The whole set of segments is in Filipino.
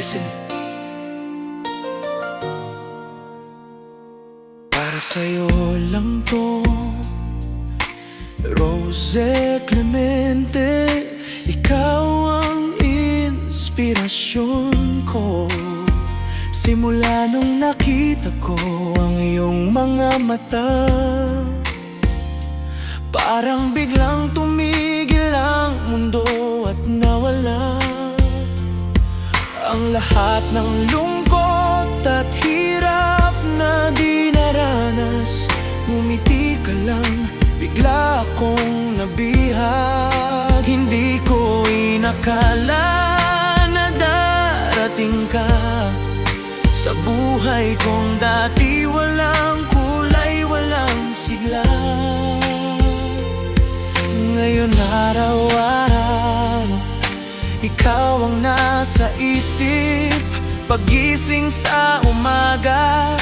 listen. Para sa'yo lang to, Rose Clemente. Ikaw ang inspirasyon ko. Simula nung nakita ko ang iyong mga mata, parang biglang tumigil ang mundo at nawala ang lahat ng lungkot at hirap na di naranas. Ngumiti ka lang, bigla akong nabihag. Hindi ko inakala na darating ka sa buhay kong dati. Walang kulay, walang sigla. Ngayon araw-araw, ikaw ang nasa isip. Pagising sa umaga,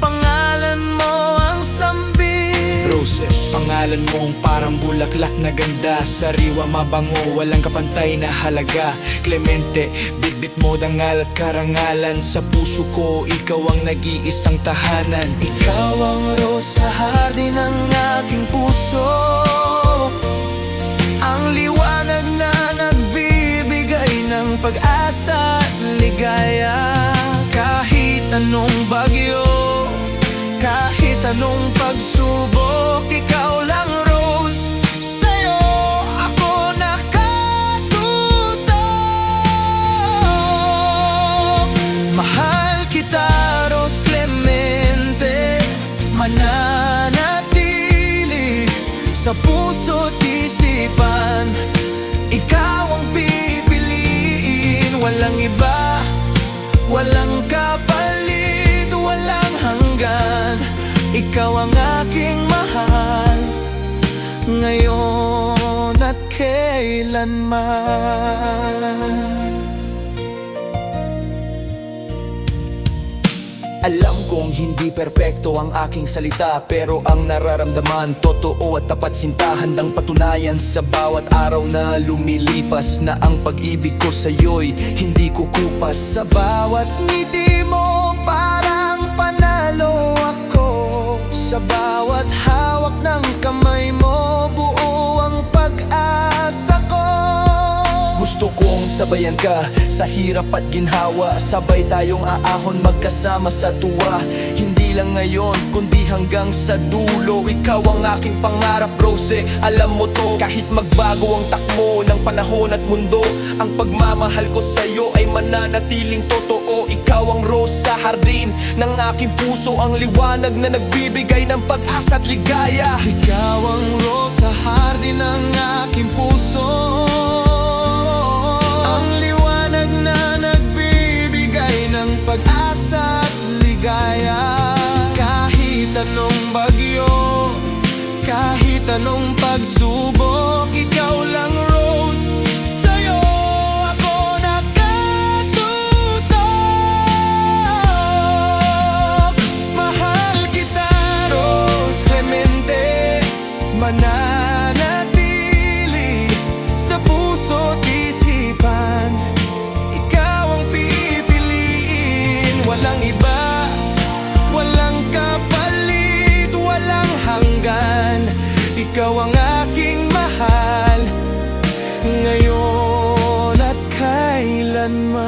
pangalan mo ang sambit. Rose, pangalan mong parang bulaklak na ganda. Sariwa, mabango, walang kapantay na halaga. Clemente, bitbit mo dangal at karangalan. Sa puso ko, ikaw ang nag-iisang tahanan. Ikaw ang rose sa hardin ng aking puso, ang liwanag na nagbibigay ng pag-asa at ligaya. Kahit anong bagyo, kahit anong pagsubok, ikaw lang Rose, sa'yo ako nakatutok. Mahal kita Rose Clemente, mananatili sa puso't isipan. Ikaw ang pipiliin, walang iba, walang kapalit, walang hanggan. Ikaw ang aking mahal, ngayon at kailanman. Alam kong hindi perpekto ang aking salita, pero ang nararamdaman, totoo at tapat sinta. Handang patunayan sa bawat araw na lumilipas na ang pag-ibig ko sa'yo'y hindi kukupas. Sa bawat ngiti mo parang panalo ako, sa bawat hawak ng kamay mo buo ang pag-asa ko. Gusto kong sabayan ka sa hirap at ginhawa, sabay tayong aahon magkasama sa tuwa. Hindi lang ngayon, kundi hanggang sa dulo. Ikaw ang aking pangarap Rose, alam mo to. Kahit magbago ang takbo ng panahon at mundo, ang pagmamahal ko sa'yo ay mananatiling totoo. Ikaw ang rose sa hardin ng aking puso, ang liwanag na nagbibigay ng pag-asa at ligaya. Ikaw ang rose sa hardin ng aking puso, ang liwanag na nagbibigay ng pag-asa at ligaya. Kahit anong bagyo, kahit anong pagsubok, ikaw lang Rose, sa'yo ako nakatutok. Mahal kita Rose Clemente, mananatili sa puso't isipan. Ikaw ang pipiliin, walang iba, walang kapalit, walang hanggan. Ikaw ang aking mahal, ngayon at kailanman.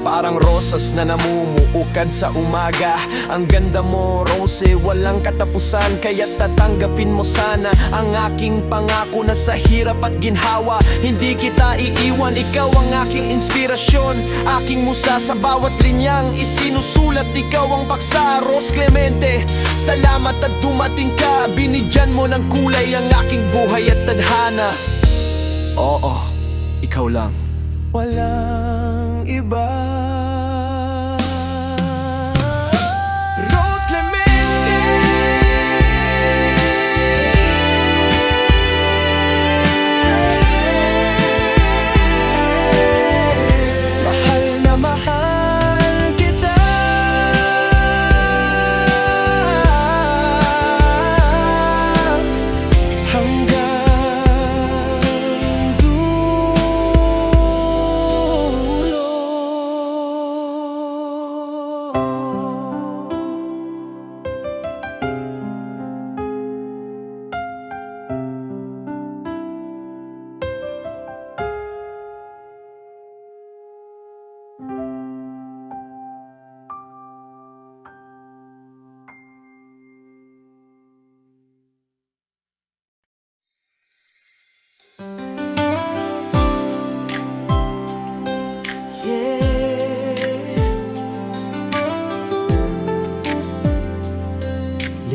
Parang rosas na namumuukad sa umaga. Ang ganda mo Rose, walang katapusan, kaya't tatanggapin mo sana ang aking pangako na sa hirap at ginhawa hindi kita iiwan. Ikaw ang aking inspirasyon, aking musa sa bawat linyang isinusulat. Ikaw ang paksa Rose Clemente, salamat at dumating ka. Binigyan mo ng kulay ang aking buhay at tadhana. Oo, ikaw lang. Walang iba.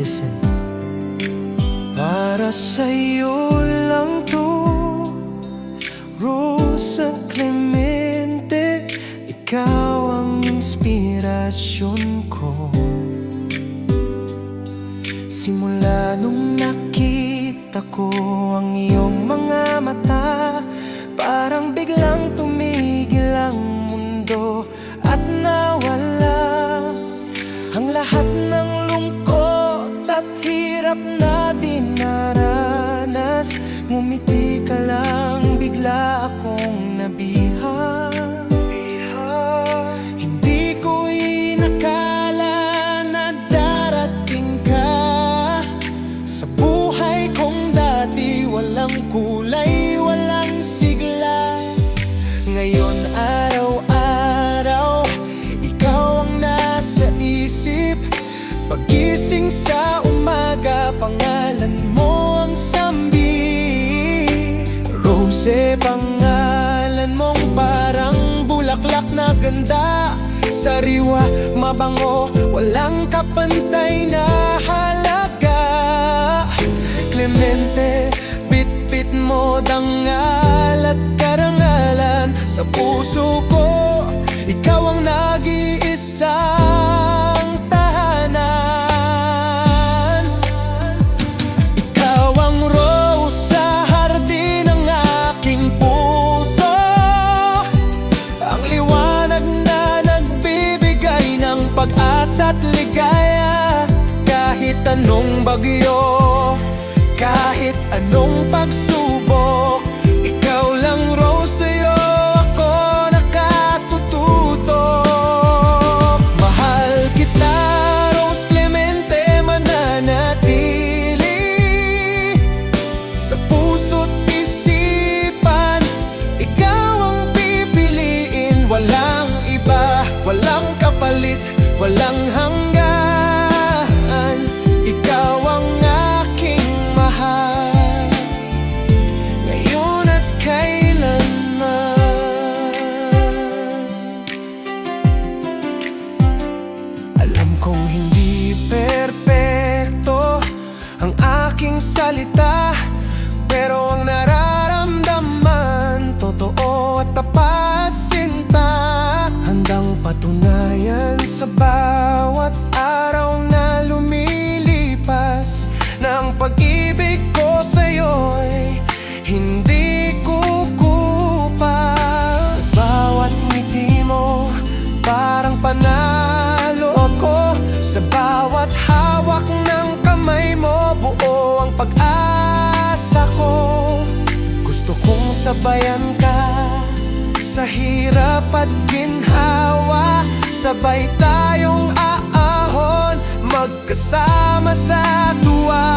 listen. Para sa'yo lang to, Rosa Clemente. Ikaw ang inspirasyon ko. Simula nung nakita ko ang iyong mga mata, parang biglang tumigil ang mundo at nawala ang lahat ng lungkot at hirap na dinaranas. Ngumiti ka lang, bigla akong nabiha. Hindi ko inakala na darating ka sa buhay kong dati. Walang kulay, walang sigla. Ngayon araw-araw, ikaw ang nasa isip. Pagising sa umaga, pangalan mo ang sambi. Rose, pangalan mong parang bulaklak na ganda. Sariwa, mabango, walang kapantay na halaga. Clemente, bit-bit mo dangal at karangalan. Sa puso ko, ikaw ang nag-iisang tahanan. Ikaw ang rose sa hardin ng aking puso, ang liwanag na nagbibigay ng pag-asa at ligaya. Kahit anong bagyo, kahit anong pagsubok, ikaw lang Rose, sa'yo ako nakatututok. Mahal kita, Rose Clemente, mananatili sa puso't isipan. Ikaw ang pipiliin, walang iba, walang kapalit, walang hanggan. Ikaw ang aking mahal, ngayon at kailanman. Alam kong hindi perpekto ang aking salita, pero ang nararamdaman totoo at tapat, sinta. Handang patunayan sa bawat araw na lumilipas na ang pag-ibig ko sa'yo'y hindi kukupas. Sa bawat ngiti mo, parang panalo ako. Sa bawat hawak ng kamay mo, buo ang pag-asa ko. Gusto kong sabayan ka sa hirap at ginhawa. Sabay tayong aahon, magkasama sa tuwa.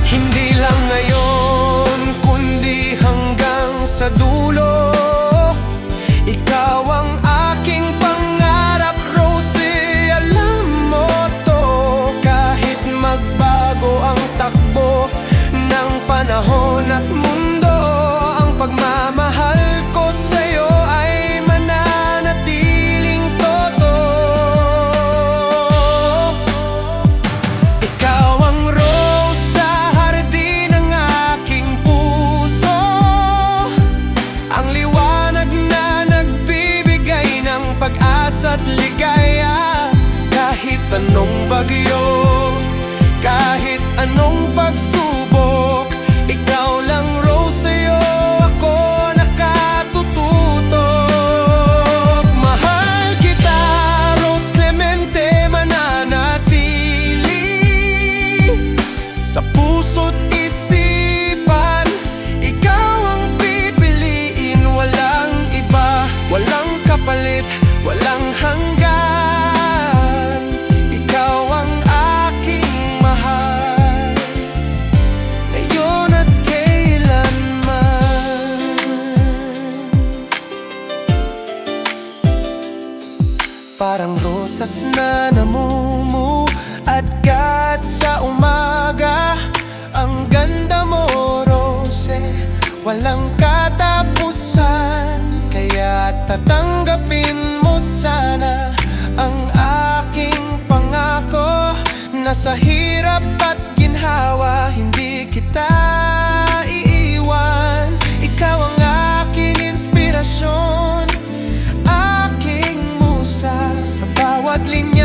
Hindi lang ngayon, kundi hanggang sa dulo. Ikaw ang aking pangarap, Rose, alam mo to. Kahit magbago ang takbo ng panahon at mundo, ang pagmamahal ko sa'yo ay mananatiling totoo. Ikaw ang rose sa hardin ng aking puso, ang liwanag na nagbibigay ng pag-asa at ligaya. Kahit anong bagyo, kahit anong pagsubok, ikaw lang Rose, sa'yo ako nakatututok. Mahal kita, Rose Clemente, mananatili sa puso't isipan. Ikaw ang pipiliin, walang iba, walang kapalit, walang hanggan. Ikaw ang aking mahal, ngayon at kailanman. Parang rosas na namumuadkad sa umaga. Ang ganda mo, Rose, walang katapusan. Kaya tatanggapin mo sana ang aking sa hirap at ginhawa, hindi kita iiwan. Ikaw ang aking inspirasyon, aking musa sa bawat linya.